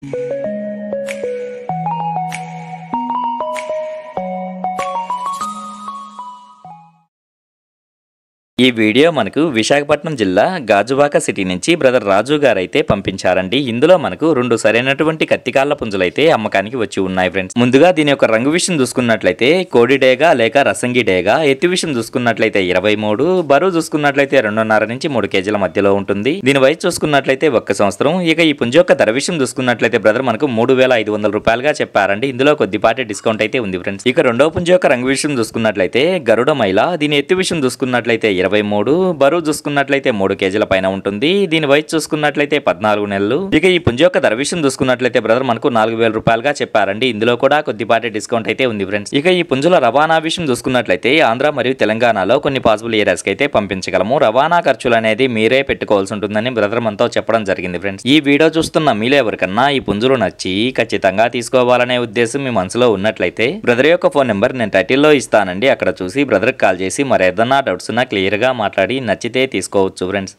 ఈ వీడియో మనకు విశాఖపట్నం జిల్లా గాజువాక సిటీ నుంచి బ్రదర్ రాజు గారు అయితే పంపించారండి. ఇందులో మనకు 2 సరైనటువంటి కత్తికాళ్ళ పుంజులైతే అమ్మకానికి వచ్చి ఉన్నాయి ఫ్రెండ్స్. ముందుగా దీని యొక్క రంగు విషయం చూసుకున్నట్లయితే కోడి డేగా లేక రసంగి డేగా, ఎత్తు విషయం చూసుకున్నట్లయితే 23, బరువు చూసుకున్నట్లయితే 2.5 నుంచి 3 కేజీల మధ్యలో ఉంటుంది. దీని వయసు చూసుకున్నట్లయితే 1 సంవత్సరం. ఇక ఈ పుంజు యొక్క ధర విషయం చూసుకున్నట్లయితే బ్రదర్ మనకు 3,500 రూపాయలుగా చెప్పారండి. ఇందులో కొద్దిపాటి డిస్కౌంట్ అయితే ఉంది ఫ్రెండ్స్. ఇక రెండో పుంజు యొక్క రంగు విషయం చూసుకున్నట్లయితే గరుడ మైల. దీని ఎత్తు విషయం చూసుకున్నట్లయితే 23, బరువు చూసుకున్నట్లయితే 3 కేజీల పైన ఉంటుంది. దీని వయసు చూసుకున్నట్లయితే 14 నెలలు. ఇక ఈ పుంజు యొక్క ధర విషయం చూసుకున్నట్లయితే బ్రదర్ మనకు 4,000 రూపాయలుగా చెప్పారండి. ఇందులో కూడా కొద్దిపాటి డిస్కౌంట్ అయితే ఉంది ఫ్రెండ్స్. ఇక ఈ పుంజుల రవాణా విషయం చూసుకున్నట్లయితే ఆంధ్ర మరియు తెలంగాణలో కొన్ని పాసిబుల్ ఏరియాస్ కి అయితే పంపించగలము. రవాణా ఖర్చులు అనేది మీరే పెట్టుకోవాల్సి ఉంటుందని బ్రదర్ మనతో చెప్పడం జరిగింది ఫ్రెండ్స్. ఈ వీడియో చూస్తున్న మీలో ఎవరికన్నా ఈ పుంజులు నచ్చి ఖచ్చితంగా తీసుకోవాలనే ఉద్దేశం మీ మనసులో ఉన్నట్లయితే బ్రదర్ యొక్క ఫోన్ నెంబర్ నేను టైటిల్లో ఇస్తానండి. అక్కడ చూసి బ్రదర్ కాల్ చేసి మరి ఏదన్నా డౌట్స్ ఉన్నా క్లియర్ గా మాట్లాడి నచ్చితే తీసుకోవచ్చు ఫ్రెండ్స్.